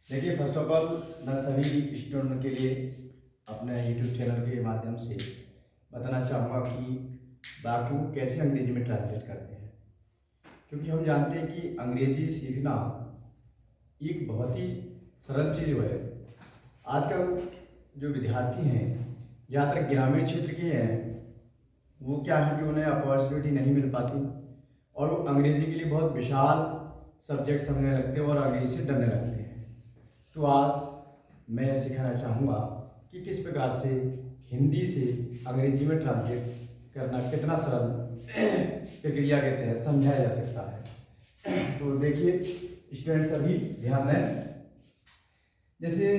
देखिए, first of all मैं सभी स्टूडेंट के लिए अपने यूट्यूब चैनल के माध्यम से बताना चाहूँगा कि बाकी कैसे अंग्रेजी में ट्रांसलेट करते हैं, क्योंकि हम जानते हैं कि अंग्रेजी सीखना एक बहुत ही सरल चीज़ है। आजकल जो विद्यार्थी हैं, ज़्यादातर ग्रामीण क्षेत्र के हैं, वो क्या है कि उन्हें अपॉर्चुनिटी नहीं मिल पाती और वो अंग्रेजी के लिए बहुत विशाल सब्जेक्ट समझने लगते हैं और अंग्रेजी से डरने लगते हैं। तो आज मैं सिखाना चाहूँगा कि किस प्रकार से हिंदी से अंग्रेजी में ट्रांसलेट करना कितना सरल प्रक्रिया के तहत समझाया जा सकता है। तो देखिए स्टूडेंट, सभी ध्यान दें। जैसे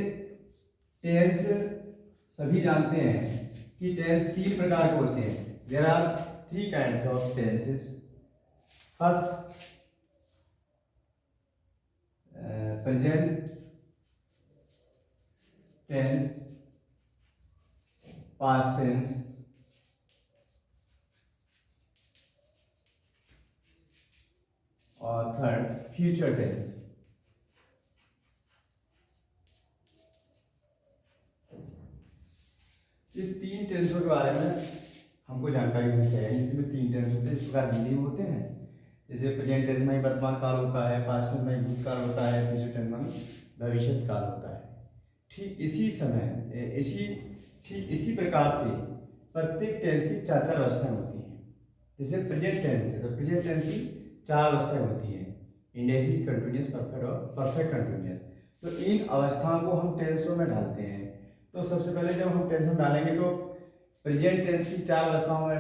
टेंस सभी जानते हैं कि टेंस 3 प्रकार के होते हैं। There are 3 kinds of tenses. First present tense, past tense और थर्ड फ्यूचर टेंस। इस 3 टेंसों के बारे में हमको जानकारी होनी चाहिए। हिंदी में 3 टेंस होते हैं, इस प्रकार हिंदी में होते हैं। जैसे प्रेजेंट टेंस में वर्तमान काल होता है, पास्ट टेंस में भूतकाल होता है, फ्यूचर टेंस में भविष्य काल होता है। ठीक इसी प्रकार से प्रत्येक टेंस की 4 अवस्थाएं होती हैं। जैसे प्रेजेंट टेंस है तो प्रेजेंट टेंस की 4 अवस्थाएं होती हैं, इंडेफिनिट, कंटिन्यूअस, परफेक्ट और परफेक्ट कंटिन्यूअस। तो इन अवस्थाओं को हम टेंसों में ढालते हैं। तो सबसे पहले जब हम टेंस में डालेंगे तो प्रेजेंट टेंस की 4 अवस्थाओं में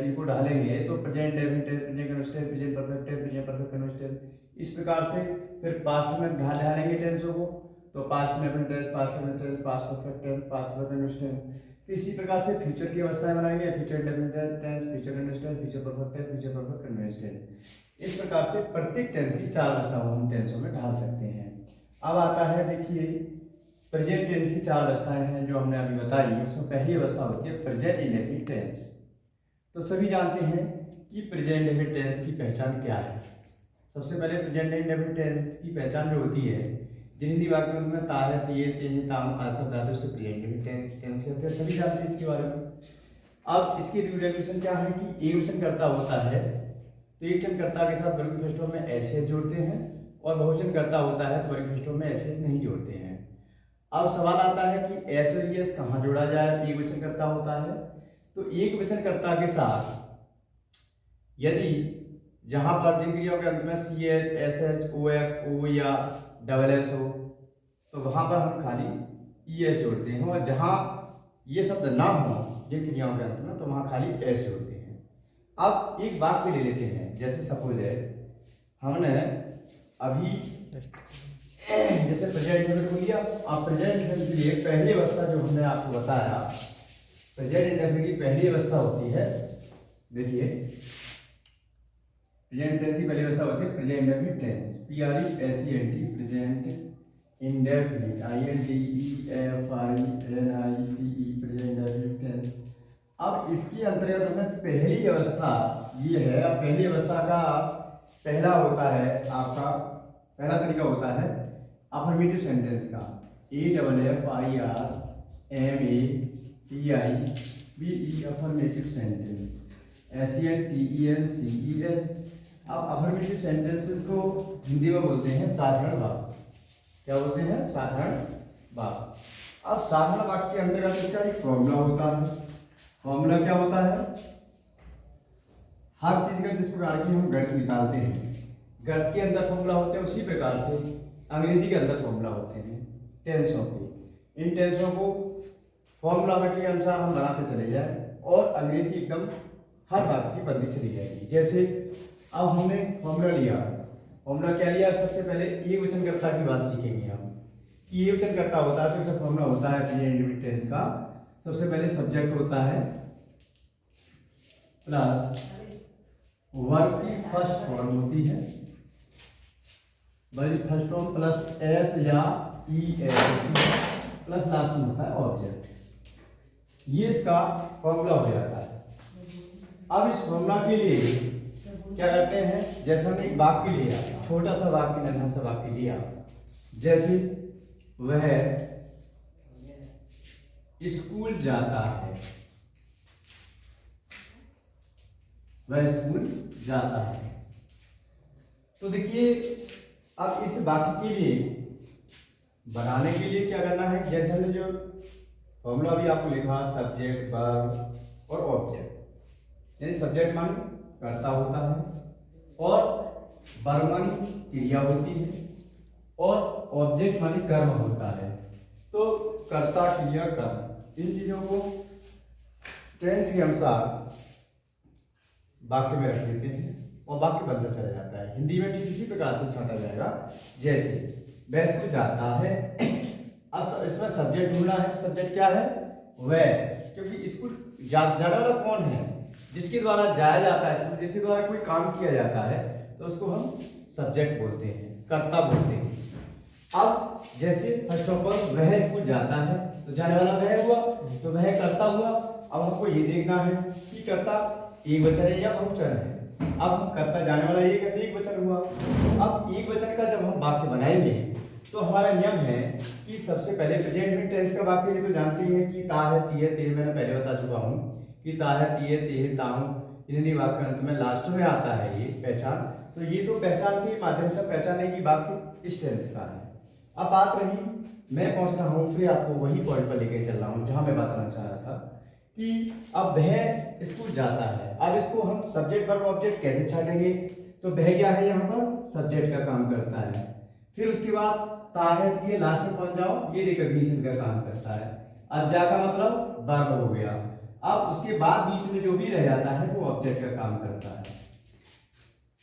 इनको डालेंगे तो present definite tense, present continuous tense, present perfect tense, present perfect continuous tense. इस प्रकार से फिर पास्ट में ढालेंगे टेंसों को, तो past definite tense, past continuous tense, past perfect tense, past perfect continuous tense. फिर इसी प्रकार से फ्यूचर की अवस्थाएं बनाएंगे, future definite tense, future continuous tense, future perfect tense, future perfect continuous tense. इस प्रकार से प्रत्येक टेंस की 4 अवस्थाओं हम टेंसों में ढाल सकते हैं। अब आता है, देखिए प्रेजेंट टेंस की 4 अवस्थाएं हैं जो हमने अभी बताई। उसमें पहली अवस्था होती है प्रेजेंट इंडेफिनिट टेंस। तो सभी जानते हैं कि प्रेजेंट इंडेफिनिट टेंस की पहचान क्या है। सबसे पहले प्रेजेंट इंडेफिनिट टेंस की पहचान जो होती है, जिन हिंदी वाक्यों में ता है, तिये, तेहे, ताम आदि शब्द आते हैं उसे प्रेजेंट इंडेफिनिट टेंस कहते हैं। सभी जानते हैं इसके बारे में। अब इसकी रेगुलेशन क्या है कि एकवचनकर्ता होता है तो एकवचनकर्ता के साथ वर्ग फर्स्ट में एसएस जोड़ते हैं और बहुवचनकर्ता होता है तो वर्ग फर्स्ट में एसएस नहीं जोड़ते हैं। अब सवाल आता है कि एस और एस कहाँ जोड़ा जाए। एक वचनकर्ता होता है तो एक वचनकर्ता के साथ यदि जहां पर जिन क्रियाओं के अंत में सी एच, एस एच, ओ एक्स, ओ या डबल एस हो तो वहां पर हम खाली ई एस जोड़ते हैं, और जहां ये शब्द ना हो जिन क्रियाओं के अंत में तो वहां खाली एस जोड़ते हैं। अब एक वाक्य ले लेते हैं, जैसे सपोज है हमने अभी जैसे प्रेजेंट इंडेफिनिट को लिया। आप प्रेजेंट इंडेफिनिट के लिए पहली अवस्था जो हमने आपको बताया, प्रेजेंट इंडेफिनिट की पहली अवस्था होती है, देखिए प्रेजेंट टेंस की पहली अवस्था होती है present indefinite tense, PRESENT, present indefinite, INDEFINITE, present indefinite tense. अब इसके अंतर्गत हमें पहली अवस्था ये है। अब पहली अवस्था का पहला होता है, आपका पहला तरीका होता है अफर्मेटिव सेंटेंस का, AFFIRMATIVE, अफर्मेटिव सेंटेंस, SENTENCES। अब अफर्मेटिव सेंटेंसेस को हिंदी में बोलते हैं साधारण वाक्य। क्या बोलते हैं? साधारण वाक्य। अब साधारण वाक्य के अंतर्गत इसका एक फॉर्मूला होता है। फॉर्मूला क्या होता है? हर चीज का जिस प्रकार की हम गणित निकालते हैं, गणित के अंदर फॉर्मूला होते हैं, उसी प्रकार से अंग्रेजी के अंदर फॉर्मूला होते हैं टेंसों के। इन टेंसों को फॉर्मूला के अनुसार हम बनाते चले जाए और अंग्रेजी एकदम हर बात की बनती चली जाएगी। जैसे अब हमने फॉर्मूला लिया, फॉर्मूला क्या लिया? सबसे पहले एक वचनकर्ता की बात सीखेंगे हम कि एक वचनकर्ता होता है तो इसका फॉर्मूला होता है प्रेजेंट इंडेफिनिट टेंस का। सबसे पहले सब्जेक्ट होता है प्लस वर्ब की फर्स्ट फॉर्म होती है, फर्स्ट फॉर्म प्लस एस या ई एस प्लस लास्ट में होता है ऑब्जेक्ट। ये इसका फॉर्मूला हो जाता है। अब इस फॉर्मूला के लिए क्या करते हैं, जैसे हमने एक वाक्य लिया, छोटा सा वाक्य, नन्हा सा वाक्य लिया, जैसे वह स्कूल जाता है, वह स्कूल जाता है। तो देखिए अब इस वाक्य के लिए बनाने के लिए क्या करना है, जैसे हमने जो फॉर्मूला भी आपको लिखा, सब्जेक्ट वर्ब और ऑब्जेक्ट। यानी सब्जेक्ट माने कर्ता होता है और वर्ब माने क्रिया होती है और ऑब्जेक्ट माने कर्म होता है। तो कर्ता क्रिया कर्म इन चीजों को टेंस के अनुसार वाक्य में रख देते हैं और वाक्य बनता चला जाता है। हिंदी में ठीक इसी प्रकार से छाटा जाएगा। जैसे वह स्कूल जाता है, अब इसमें सब्जेक्ट ढूंढना है। सब्जेक्ट क्या है? वह, क्योंकि स्कूल जाने वाला कौन है? जिसके द्वारा जाया जाता है, जिसके द्वारा कोई काम किया जाता है, तो उसको हम सब्जेक्ट बोलते हैं, कर्ता बोलते हैं। अब जैसे फर्स्ट ऑफ ऑल वह स्कूल जाता है, तो जाने वाला वह हुआ, तो वह कर्ता हुआ। अब हमको ये देखना है कि कर्ता एक वचन है या बहुवचन है। अब हम कर्ता जाने वाला एक वचन हुआ। अब एक वचन का जब हम वाक्य बनाएंगे तो हमारा नियम है कि सबसे पहले प्रेजेंट टेंस का वाक्य, ये तो जानती है कि ता है, ती है, ते, मैंने पहले बता चुका हूँ कि ता है, ती है, ते है, ताऊं, इन वाक्य अंत में लास्ट में आता है ये पहचान। तो ये तो पहचान के माध्यम से पहचाने की वाक्य इस टेंस का है। अब बात रही, मैं पहुंच रहा हूँ फिर आपको वही पॉइंट पर लेके चल रहा हूँ जहां मैं बताना चाह रहा था कि अब वह स्कूल जाता है। अब इसको हम सब्जेक्ट वर्ब ऑब्जेक्ट कैसे छाटेंगे? तो वह क्या है, यहाँ पर सब्जेक्ट का काम करता है। फिर उसके बाद ता है, ती है, लास्ट में पहुंच जाओ, ये रिकॉग्निशन का काम करता है। अब जा का मतलब वर्ब हो गया। अब उसके बाद बीच में जो भी रह जाता है वो ऑब्जेक्ट का काम करता है।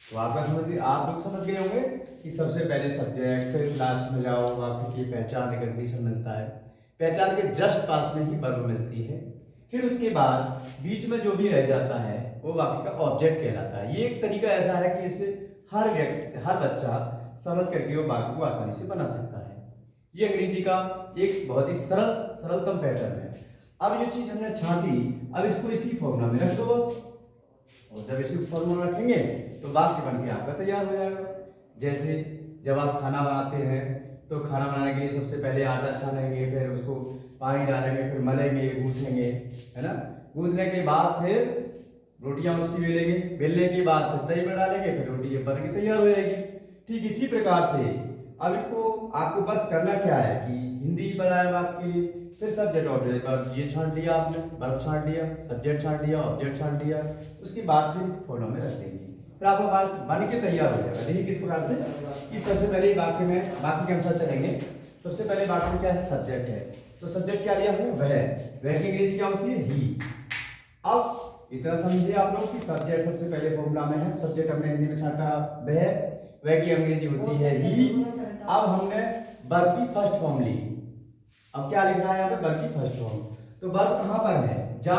तो आपका समझिए, आप लोग समझ गए होंगे कि सबसे पहले सब्जेक्ट, फिर लास्ट में जाओ वाक्य की पहचान रिकॉग्निशन मिलता है, पहचान के जस्ट पास में ही वर्ब मिलती है, फिर उसके बाद बीच में जो भी रह जाता है वो वाक्य का ऑब्जेक्ट कहलाता है। ये एक तरीका ऐसा है कि इससे हर व्यक्ति, हर बच्चा समझ करके वो वाक्य को आसानी से बना सकता है। ये अंग्रेजी का एक बहुत ही सरलतम पैटर्न है। अब ये चीज हमने छांटी, अब इसको इसी फॉर्मूला में रख दो बस, और जब इसी फॉर्मूला रखेंगे तो वाक्य बन के आपका तैयार हो जाएगा। जैसे जब आप खाना बनाते हैं तो खाना बनाने के लिए सबसे पहले आटा छानेंगे, फिर उसको पानी डालेंगे, फिर मलेंगे, गूंथेंगे, है ना। गूंथने के बाद फिर रोटियां उसकी बेलेंगे, बेलने के बाद फिर दही में डालेंगे, फिर रोटी ये बन के तैयार हो जाएगी। ठीक इसी प्रकार से अब इनको आपको बस करना क्या है कि हिंदी बनाया आपके लिए, फिर सब्जेक्ट ऑब्जेक्ट, वर्ब ये छांट लिया आपने, वर्ब छांट लिया, सब्जेक्ट छांट लिया, ऑब्जेक्ट छांट लिया, उसके बाद फिर इस फॉर्मूला में रख देंगे, फिर आपका बात बन के तैयार हो जाएगा। देखिए किस प्रकार से कि सबसे पहले वाक्य में वाक्य के अनुसार चलेंगे। सबसे पहले वाक्य में क्या है? सब्जेक्ट है, तो सब्जेक्ट क्या लिया हमने? वह की अंग्रेजी क्या होती है? ही। अब इतना समझिए आप लोग कि सब्जेक्ट सबसे पहले फॉर्मूला में है, सब्जेक्ट हमने हिंदी में छाटा वह की अंग्रेजी होती है ही। अब हमने वर्ब की फर्स्ट फॉर्म ली, अब क्या लिखना है यहाँ पे? वर्ब की फर्स्ट फॉर्म। तो वर्ब कहाँ पर है? जा,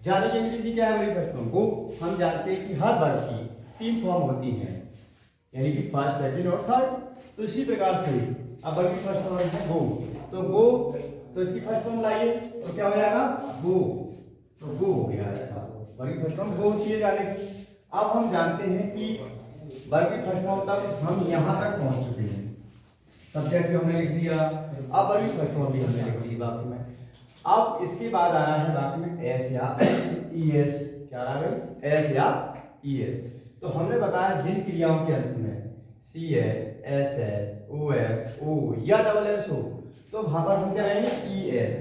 जाने की अंग्रेजी क्या है? वर्ब फर्स्ट फॉर्म गो। हम जानते हैं कि हर वर्ब की 3 फॉर्म होती है, यानी कि फर्स्ट, सेकंड और थर्ड। तो इसी प्रकार से अब वर्ब की फर्स्ट फॉर्म है गो, तो गो, तो इसकी फर्स्ट फॉर्म लाइए तो क्या हो जाएगा? गो। तो गो हो गया ऐसा, वर्ब की फर्स्ट फॉर्म गो किए जाने की। अब हम जानते हैं कि वर्ब की फर्स्ट फॉर्म तक हम यहाँ तक पहुंच चुके हैं, सब्जेक्ट भी हमने लिख दिया, अब वर्ब की फर्स्ट फॉर्म भी हमने लिख दी वाक्य में। अब इसके बाद आ रहा है वाक्य में एस या ईएस। क्या आ रहा है? एस या ईएस। तो हमने बताया जिन क्रियाओं के अंत में सी एच, एस एच, ओ एक्स, ओ या डबल एस हो, तो वहां पर हम क्या रहेंगे? E S.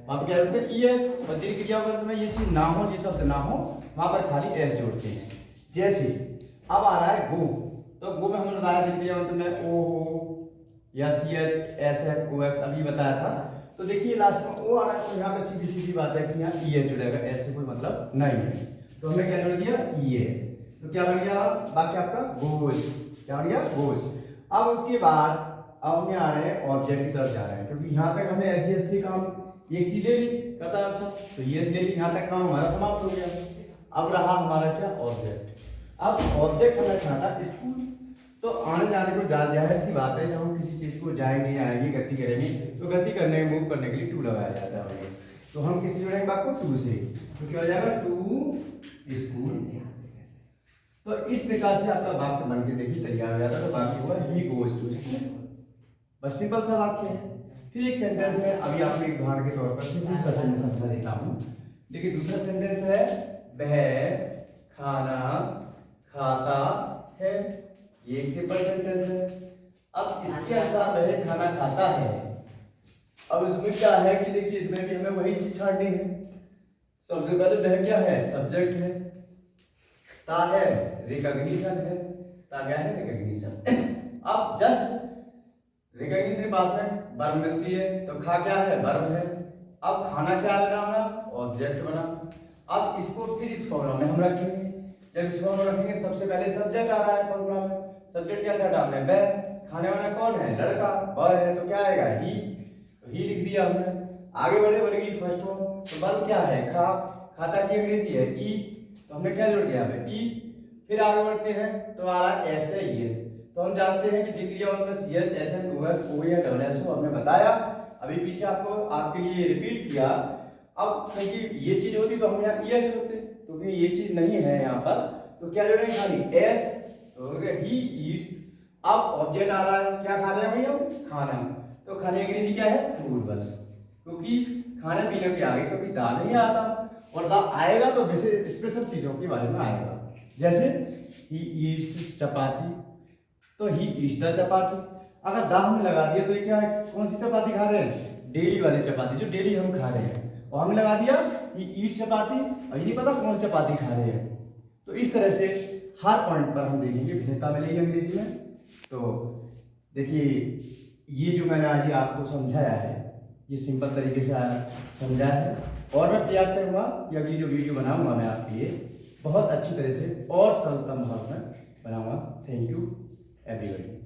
वहां पर क्या रखते हैं? E S. और जिन क्रियाओं के अंत में ये चीज ना हो, ये शब्द ना हो, वहां पर खाली एस जोड़ते हैं। जैसे अब आ रहा है गो, तो गो में हमने बताया जिन क्रियाओं के अंत में ओ हो या सी एच, एस एच, ओ एक्स अभी बताया था। तो देखिए लास्ट में ओ आ रहा है, तो यहाँ पे सीधी सीधी बात है कि यहाँ ई एस जुड़ेगा, एस से कोई मतलब नहीं है, तो हमने क्या जोड़ दिया? E S. तो क्या बन गया बाकी आपका? गोज। क्या बन गया? गोज। अब उसके बाद अब हम आ रहे हैं ऑब्जेक्ट की तरफ जा रहे हैं, क्योंकि यहाँ तक हमने एस एस से काम एक चीज ले ली करता है, अच्छा तो ये ले ली, यहाँ तक काम हमारा समाप्त हो गया। अब रहा हमारा क्या? ऑब्जेक्ट। अब ऑब्जेक्ट हमने छाटा स्कूल, तो आने जाने को जाहिर सी बात है, जब हम किसी चीज को जाएंगे आएंगे गति करेंगे, तो गति करने मूव करने के लिए टू लगाया जाता है। तो हम किसी जुड़ेंगे बात को? टू से, तो क्या हो जाएगा? To school. तो इस प्रकार से आपका वाक्य बन के देखिए तैयार हो जाता है। तो वाक्य हुआ ही गोज टू स्कूल। बस सिंपल सा वाक्य है। फिर एक सेंटेंस में अभी आपको एक उदाहरण के तौर पर फिर दूसरा सेंटेंस समझा देता हूँ। देखिए दूसरा सेंटेंस है वह खाना खाता है। ये एक सिंपल सेंटेंस है। अब इसके अनुसार वह खाना खाता है। अब इसमें क्या है कि देखिए इसमें भी हमें वही चीज छाड़नी है। सबसे पहले वह क्या है, सब्जेक्ट है। ता है रिकॉग्निशन है। ता क्या है, रिकॉग्निशन। अब जस्ट रिकॉग्निशन के पास में वर्ब मिलती है तो खा क्या है, वर्ब है। अब खाना क्या बना हमारा, ऑब्जेक्ट बना। अब इसको फिर इस फॉर्मूला में हम रखेंगे। जब इस फॉर्मूला में रखेंगे सबसे पहले सब्जेक्ट आ रहा है फॉर्मूला में। सब्जेक्ट क्या छाटा हमने, वह। खाने वाला कौन है, लड़का, वह है तो क्या आएगा, ही। तो ही लिख दिया हमने। आगे बढ़े बढ़ेगी फर्स्ट फॉर्म। तो वर्ब क्या है, खा। खाता की अंग्रेजी है ईट, तो हमने क्या जोड़ दिया, ईट। फिर आगे बढ़ते हैं तो आ रहा है एस है, यस। तो हम जानते हैं कि जिक्रिया में C H S N O S O या डबल एस ओ हमने बताया। अभी पीछे आपको आपके लिए रिपीट किया। अब क्योंकि ये चीज होती तो हम यहाँ एच होते, तो क्योंकि ये चीज नहीं है यहाँ पर तो क्या जोड़ेंगे, खाली एस। तो ही ईट्स। अब ऑब्जेक्ट आ रहा है, क्या खा रहे हैं हम, खाना। तो खाने की अंग्रेजी क्या है, फूड, बस। क्योंकि खाने पीने के आगे कभी दा नहीं आता, और दा आएगा तो वैसे स्पेशल चीजों के बारे में आएगा। जैसे ही ईट्स चपाती, तो ही ईट्स द चपाती। अगर दा हमने लगा दिया तो ये क्या है, कौन सी चपाती खा रहे हैं, डेली वाली चपाती जो डेली हम खा रहे हैं, और हमने लगा दिया ही ईट्स चपाती, और ये नहीं पता कौन सी चपाती खा रहे हैं। तो इस तरह से हर पॉइंट पर हम देखेंगे भिन्नता मिलेगी अंग्रेजी में। तो देखिए ये जो मैंने आज आपको समझाया है ये सिंपल तरीके से समझाया है, और मैं प्रयास करूँगा कि अगली जो वीडियो बनाऊंगा मैं आपके लिए बहुत अच्छी तरह से और सरलतम भाषा में बनाऊंगा। Thank you everybody.